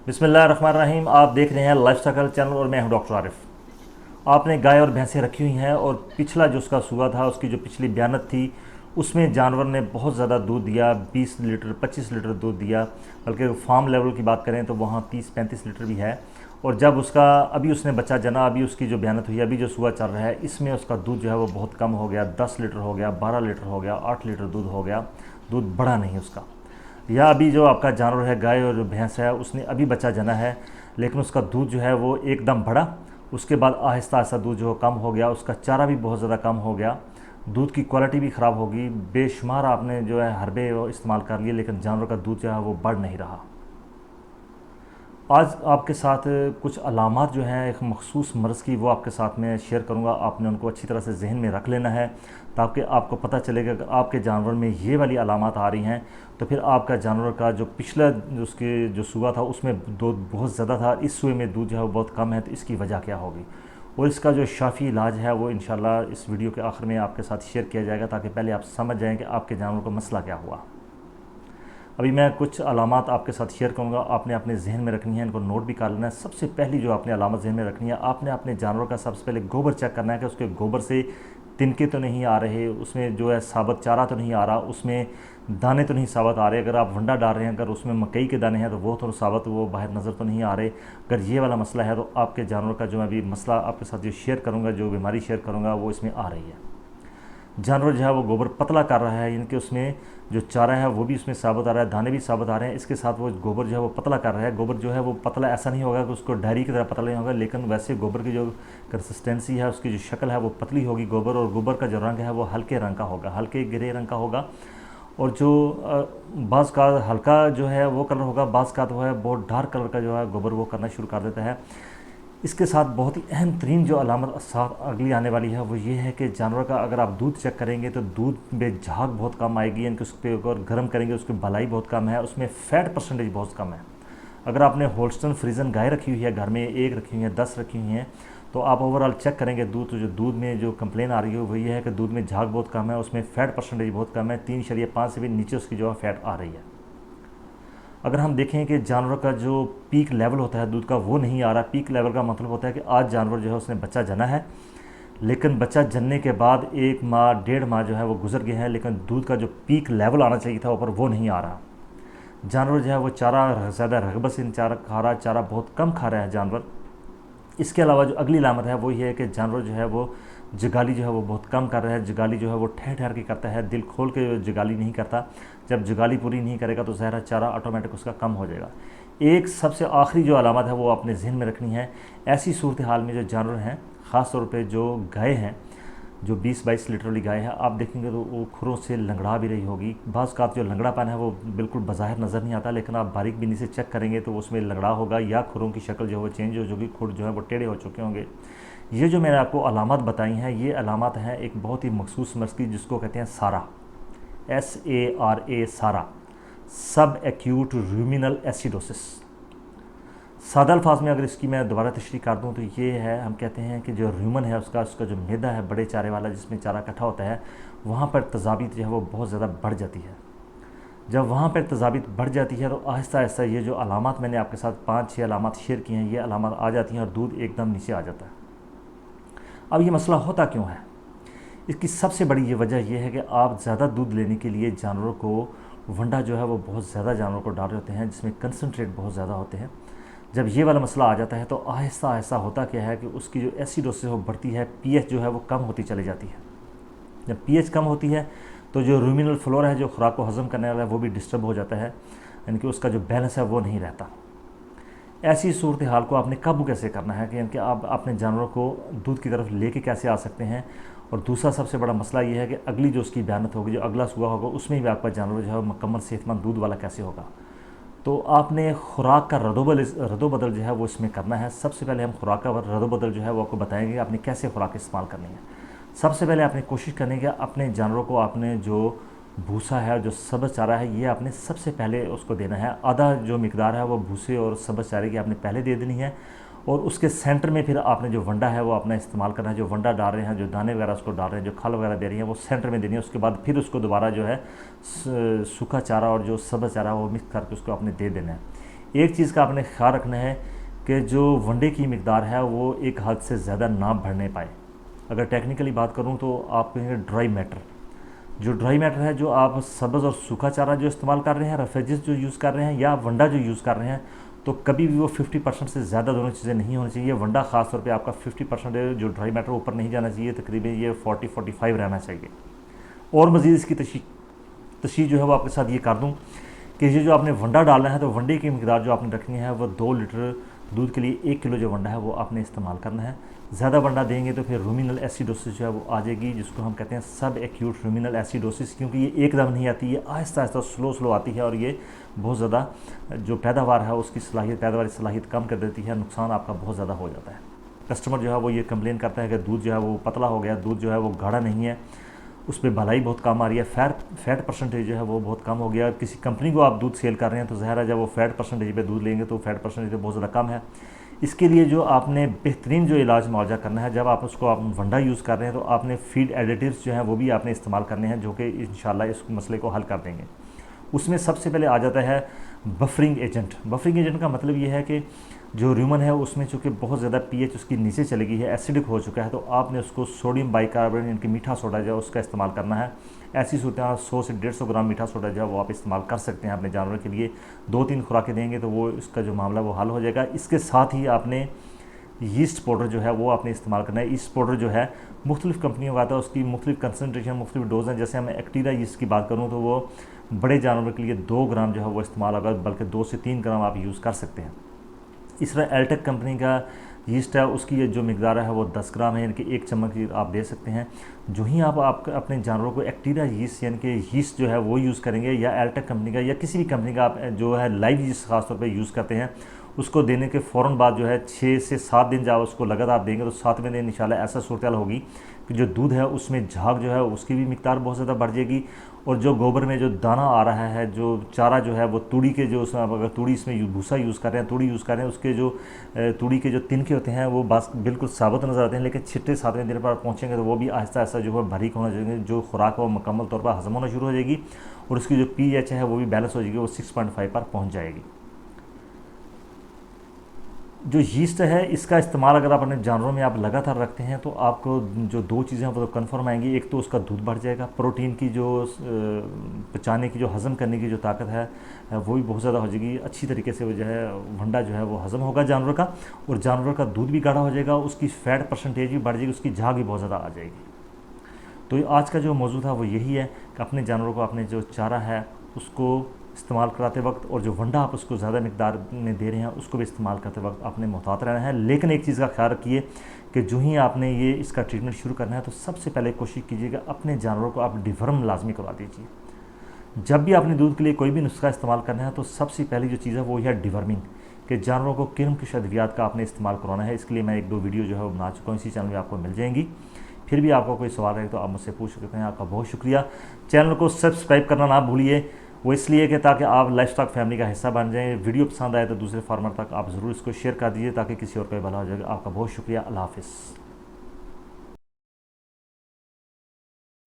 बिस्मिल्लाहिर्रहमानिर्रहीम। आप देख रहे हैं लाइफ साइकिल चैनल और मैं हूं डॉक्टर आरिफ। आपने गाय और भैंसें रखी हुई हैं और पिछला जो उसका सूआ था, उसकी जो पिछली बयानत थी, उसमें जानवर ने बहुत ज़्यादा दूध दिया, 20 लीटर 25 लीटर दूध दिया। बल्कि फार्म लेवल की बात करें तो वहाँ 30-35 लीटर भी है। और जब उसका अभी उसने बच्चा जना, अभी उसकी जो बयानत हुई, अभी जो सूआ चल रहा है, इसमें उसका दूध जो है वो बहुत कम हो गया। 10 लीटर हो गया, 12 लीटर हो गया, 8 लीटर दूध हो गया। दूध बढ़ा नहीं उसका। या अभी जो आपका जानवर है, गाय और जो भैंस है, उसने अभी बच्चा जना है, लेकिन उसका दूध जो है वो एकदम बढ़ा। उसके बाद आहिस्ता आहिस्ता दूध जो कम हो गया, उसका चारा भी बहुत ज़्यादा कम हो गया, दूध की क्वालिटी भी ख़राब होगी। बेशुमार आपने जो है हरबे इस्तेमाल कर लिए, लेकिन जानवर का दूध जो है वो बढ़ नहीं रहा। आज आपके साथ कुछ अलामात जो हैं एक मखसूस मर्ज़ की, वो आपके साथ में शेयर करूंगा। आपने उनको अच्छी तरह से जहन में रख लेना है, ताकि आपको पता चलेगा अगर आपके जानवर में ये वाली अलामात आ रही हैं तो फिर आपका जानवर का जो पिछला जो उसके जो सूआ था उसमें दूध बहुत ज़्यादा था, इस सूए में दूध जो है वो बहुत कम है, तो इसकी वजह क्या होगी। और इसका जो शाफ़ी इलाज है वो इंशाल्लाह इस वीडियो के आखिर में आपके साथ शेयर किया जाएगा, ताकि पहले आप समझ जाएँ कि आपके जानवर को मसला क्या हुआ। अभी मैं कुछ अलामात आपके साथ शेयर करूंगा, आपने अपने जहन में रखनी है, इनको नोट भी कर लेना है। सबसे पहली जो आपने अलामत जहन में रखनी है, आपने अपने जानवर का सबसे पहले गोबर चेक करना है कि उसके गोबर से तिनके तो नहीं आ रहे, उसमें जो है साबुत चारा तो नहीं आ रहा, उसमें दाने तो नहीं साबुत आ रहे। अगर आप वंडा डाल रहे हैं, अगर उसमें मकई के दाने हैं तो वो थोड़ा साबुत, वो बाहर नज़र तो नहीं आ रहे। अगर ये वाला मसला है तो आपके जानवर का जो मैं अभी मसला आपके साथ जो शेयर करूँगा, जो बीमारी शेयर करूँगा, वो इसमें आ रही है। जानवर जो है वो गोबर पतला कर रहा है, यानी कि उसमें जो चारा है वो भी उसमें साबुत आ रहा है, दाने भी साबुत आ रहे हैं, इसके साथ वो गोबर जो है वो पतला कर रहा है। गोबर जो है वो पतला ऐसा नहीं होगा कि उसको डायरी की तरह पतला नहीं होगा, लेकिन वैसे गोबर की जो कंसिस्टेंसी है, उसकी जो शक्ल है वो पतली होगी गोबर, और गोबर का जो रंग है वो हल्के रंग का होगा, हल्के ग्रे रंग का होगा। और जो बाज़ का हल्का जो है वो कलर होगा, बाज़ का तो है बहुत डार्क कलर का जो है गोबर वो करना शुरू कर देता है। इसके साथ बहुत ही अहम तरीन जो अलामत साथ अगली आने वाली है वो ये है कि जानवर का अगर आप दूध चेक करेंगे तो दूध में झाग बहुत कम आएगी, यानी कि उस पर अगर गर्म करेंगे उसकी भलाई बहुत कम है, उसमें फ़ैट परसेंटेज बहुत कम है। अगर आपने होल्स्टन फ्रीजन गाय रखी हुई है घर में, एक रखी हुई है, 10 रखी हुई हैं, तो आप ओवरऑल चेक करेंगे दूध, तो जो दूध में जो कंप्लेन आ रही है वो ये है कि दूध में झाग बहुत कम है, उसमें फ़ैट परसेंटेज बहुत कम है, 3.5 से भी नीचे उसकी जो है फ़ैट आ रही है। अगर हम देखें कि जानवर का जो पीक लेवल होता है दूध का वो नहीं आ रहा। पीक लेवल का मतलब होता है कि आज जानवर जो है उसने बच्चा जना है, लेकिन बच्चा जनने के बाद 1 माह 1.5 माह जो है वो गुजर गया है, लेकिन दूध का जो पीक लेवल आना चाहिए था ऊपर वो नहीं आ रहा। जानवर जो है वो चारा ज़्यादा रगबत से चारा खा रहा है, चारा बहुत कम खा रहा है जानवर। इसके अलावा जो अगली लामत है वो ये है कि जानवर जो है वो जगाली जो है वो बहुत कम कर रहा है। जगाली जो है वो ठहर ठहर के करता है, दिल खोल के जगाली नहीं करता। जब जगाली पूरी नहीं करेगा तो ज़हरा चारा ऑटोमेटिक उसका कम हो जाएगा। एक सबसे आखिरी जो अलामत है वो अपने जहन में रखनी है। ऐसी सूरत हाल में जो जानवर हैं, ख़ास तौर पे जो गाय हैं, जो 20-22 लीटर वाली गाय है, आप देखेंगे तो वो खुरों से लंगड़ा भी रही होगी। बाज़ का जो लंगड़ापन है वो बिल्कुल बज़ाहिर नज़र नहीं आता, लेकिन आप बारीक बीनी से चेक करेंगे तो उसमें लंगड़ा होगा, या खुरों की शक्ल जो है वो चेंज हो जाएगी, खुर जो है वो टेढ़े हो चुके होंगे। ये जो मैंने आपको अलामत बताई हैं, ये अलामत हैं एक बहुत ही मखसूस मर्ज़ की, जिसको कहते हैं सारा, SARA, सारा, सब एक्यूट रूमिनल एसिडोसिस। सादा अल्फाज में अगर इसकी मैं दोबारा तशरीह कर दूँ तो ये है, हम कहते हैं कि जो र्यूमन है उसका जो मैदा है बड़े चारे वाला, जिसमें चारा इकट्ठा होता है, वहाँ पर तजाबीत जो है वो बहुत ज़्यादा बढ़ जाती है। जब वहाँ पर तजाबीत बढ़ जाती है तो आहिस्ता आहिस्ता ये जो अलामत मैंने आपके साथ 5-6 अलामत शेयर की हैं, ये अलामत आ जाती हैं और दूध एकदम नीचे आ जाता है। अब ये मसला होता क्यों है? इसकी सबसे बड़ी ये वजह यह है कि आप ज़्यादा दूध लेने के लिए जानवरों को वंडा जो है वो बहुत ज़्यादा जानवरों को डाल रहे होते हैं, जिसमें कंसनट्रेट बहुत ज़्यादा होते हैं। जब ये वाला मसला आ जाता है तो आहिस्ता आहिस्ता होता क्या है कि उसकी जो एसिडोसिस वो बढ़ती है, पीएच जो है वो कम होती चली जाती है। जब पीएच कम होती है तो जो रूमिनल फ्लोरा है, जो खुराक को हज़म करने वाला है, वो भी डिस्टर्ब हो जाता है, यानी कि उसका जो बैलेंस है वो नहीं रहता। ऐसी सूरत हाल को आपने काबू कैसे करना है, कि यानी कि आप अपने जानवरों को दूध की तरफ लेके कैसे आ सकते हैं। और दूसरा सबसे बड़ा मसला ये है कि अगली जो उसकी बयानत होगी, जो अगला सूआ होगा, उसमें भी आपका जानवर जो है मुकम्मल सेहतमंद दूध वाला कैसे होगा। तो आपने खुराक का रद्दोबदल जो है वो इसमें करना है। सबसे पहले हम खुराक का रद्दोबदल जो है वो आपको बताएंगे कि आपने कैसे खुराक इस्तेमाल करनी है। सबसे पहले आपने कोशिश करनी है कि अपने जानवरों को आपने जो भूसा है, जो सब्ज़ चारा है, ये आपने सबसे पहले उसको देना है। आधा जो मिकदार है वो भूसे और सब्ज़ चारे की आपने पहले दे देनी है, और उसके सेंटर में फिर आपने जो वंडा है वो अपना इस्तेमाल करना है। जो वंडा डाल रहे हैं, जो दाने वगैरह उसको डाल रहे हैं, जो खल वगैरह दे रही हैं, वो सेंटर में देनी है। उसके बाद फिर उसको दोबारा जो है सूखा चारा और जो सब्ज़ चारा वो मिक्स करके उसको आपने दे देना है। एक चीज़ का आपने ख्याल रखना है कि जो वनडे की मिकदार है वो एक हद से ज़्यादा ना बढ़ने पाए। अगर टेक्निकली बात करूँ तो आप कहेंगे ड्राई मैटर, जो ड्राई मैटर है, जो आप सब्ज़ और सूखा चारा जो इस्तेमाल कर रहे हैं, रेफ्रिजरेंट जो यूज़ कर रहे हैं या वंडा जो यूज़ कर रहे हैं, तो कभी भी वो 50% से ज़्यादा दोनों चीज़ें नहीं होनी चाहिए। वंडा ख़ास तौर पे आपका 50% जो ड्राई मैटर ऊपर नहीं जाना चाहिए, तकरीबन ये 40-45 रहना चाहिए। और मज़ीद इसकी तशरीह जो है वो आपके साथ ये कर दूँ कि ये जो आपने वंडा डालना है, तो वंडे की मिकदार जो आपने रखनी है वो 2 लीटर दूध के लिए 1 किलो जो वंडा है वो आपने इस्तेमाल करना है। ज़्यादा वंडा देंगे तो फिर रूमिनल एसिडोसिस जो है वो आ जाएगी, जिसको हम कहते हैं सब एक्यूट रूमिनल एसिडोसिस, क्योंकि ये एकदम नहीं आती, ये आहिस्ता आहिस्ता स्लो आती है और ये बहुत ज़्यादा जो पैदावार है उसकी सलाहियत, पैदावार की सलाहियत कम कर देती है, नुकसान आपका बहुत ज़्यादा हो जाता है। कस्टमर जो है वो ये कंप्लेन करता है कि दूध जो है वो पतला हो गया, दूध जो है वो गाढ़ा नहीं है, उस पर भलाई बहुत कम आ रही है, फैट परसेंटेज जो है वो बहुत कम हो गया। किसी कंपनी को आप दूध सेल कर रहे हैं तो ज़ाहिर है जब वो फैट परसेंटेज पे दूध लेंगे तो फैट परसेंटेज तो बहुत ज़्यादा कम है। इसके लिए जो आपने बेहतरीन जो इलाज मुआवजा करना है, जब आप उसको आप वंडा यूज़ कर रहे हैं तो आपने फीड एडिटिव्स जो हैं वो भी आपने इस्तेमाल करने हैं, जो कि इंशाल्लाह इस मसले को हल कर देंगे। उसमें सबसे पहले आ जाता है बफरिंग एजेंट। बफरिंग एजेंट का मतलब ये है कि जो रूमन है उसमें चूँकि बहुत ज़्यादा पीएच उसकी नीचे चली गई है, एसिडिक हो चुका है, तो आपने उसको सोडियम बाइकार्बोनेट यानी कि मीठा सोडा जो है उसका इस्तेमाल करना है। ऐसी सूरत 100 से 150 ग्राम मीठा सोडा जो है वो आप इस्तेमाल कर सकते हैं अपने जानवर के लिए। 2-3 खुराकें देंगे तो वो इसका जो मामला वो हल हो जाएगा। इसके साथ ही आपने यीस्ट पाउडर जो है वो आपने इस्तेमाल करना है। यीस्ट पाउडर जो है मुख्तलिफ़ कंपनियों का आता है, उसकी मुख्तलिफ़ कंसनट्रेशन, मुख्तलिफ़ डोज हैं। जैसे मैं एक्टिरा यीस्ट की बात करूँ तो वो बड़े जानवर के लिए 2 ग्राम जो है वो इस्तेमाल होगा, बल्कि 2 से 3 ग्राम आप यूज़ कर सकते हैं। इस तरह एल्टेक कंपनी का यीस्ट है, उसकी जो मिकदार है वो 10 ग्राम है, यानी कि 1 चम्मच आप दे सकते हैं। जो ही आप अपने जानवरों को एक्टिरा यीस्ट यानी कि यीस्ट जो है वो यूज़ करेंगे, या एल्टेक कंपनी का या किसी भी कंपनी का आप जो है लाइव यीस्ट खासतौर पर यूज़ करते हैं, उसको देने के फ़ौरन बाद जो है 6 से 7 दिन जब उसको लगातार देंगे तो 7वें दिन इंशाल्लाह ऐसा सूरत होगी कि जो दूध है उसमें झाग जो है उसकी भी मिकदार बहुत ज़्यादा बढ़ जाएगी। और जो गोबर में जो दाना आ रहा है, जो चारा जो है वो तूड़ी के जो उसमें अगर तूड़ी इसमें भूसा यूज़ कर रहे हैं, तूड़ी यूज़ कर रहे हैं, उसके जो तूड़ी के जो तिनके होते हैं वो बस बिल्कुल साबुत नज़र आते हैं, लेकिन 6-7वें दिन पर पहुँचेंगे तो वो भी आहिस्ता आहिस्ता जो है बारीक होना चाहिए, जो खुराक है वो मुकम्मल तौर पर हज़म होना शुरू हो जाएगी और उसकी जो pH है वो भी बैलेंस हो जाएगी, वो 6.5 पर पहुँच जाएगी। जो यीस्ट है इसका इस्तेमाल अगर आप अपने जानवरों में आप लगातार रखते हैं तो आपको जो 2 चीज़ें वो तो कन्फर्म आएंगी। एक तो उसका दूध बढ़ जाएगा, प्रोटीन की जो पचाने की, जो हज़म करने की जो ताकत है वो भी बहुत ज़्यादा हो जाएगी। अच्छी तरीके से वो जो है वंडा जो है वो हज़म होगा जानवर का, और जानवर का दूध भी गाढ़ा हो जाएगा, उसकी फ़ैट परसेंटेज भी बढ़ जाएगी, उसकी झाग भी बहुत ज़्यादा आ जाएगी। तो आज का जो मौजूद था वो यही है कि अपने जानवरों को अपने जो चारा है उसको इस्तेमाल कराते वक्त, और जो वंडा आप उसको ज़्यादा मिकदार में दे रहे हैं उसको भी इस्तेमाल करते वक्त आपने मोहतात रहना है। लेकिन एक चीज़ का ख्याल रखिए कि जो ही आपने ये इसका ट्रीटमेंट शुरू करना है तो सबसे पहले कोशिश कीजिएगा अपने जानवरों को आप डिवर्म लाजमी करवा दीजिए। जब भी आपने दूध के लिए कोई भी नुस्खा इस्तेमाल करना है तो सबसे पहली जो चीज़ है वो है डिवर्मिंग, कि जानवरों को किस्म की अद्वियात का आपने इस्तेमाल करवाना है। इसके लिए मैं 1-2 वीडियो जो है वो बना चुका हूँ, इसी चैनल में आपको मिल जाएंगी। फिर भी आपका कोई सवाल है तो आप मुझसे पूछ सकते हैं। आपका बहुत शुक्रिया। चैनल को सब्सक्राइब करना ना भूलिए, वो इसलिए कि ताकि आप लाइफस्टॉक फैमिली का हिस्सा बन जाएं। वीडियो पसंद आए तो दूसरे फार्मर तक आप ज़रूर इसको शेयर कर दीजिए ताकि किसी और का भला हो जाएगा। आपका बहुत शुक्रिया। अल्लाह हाफ़िज़।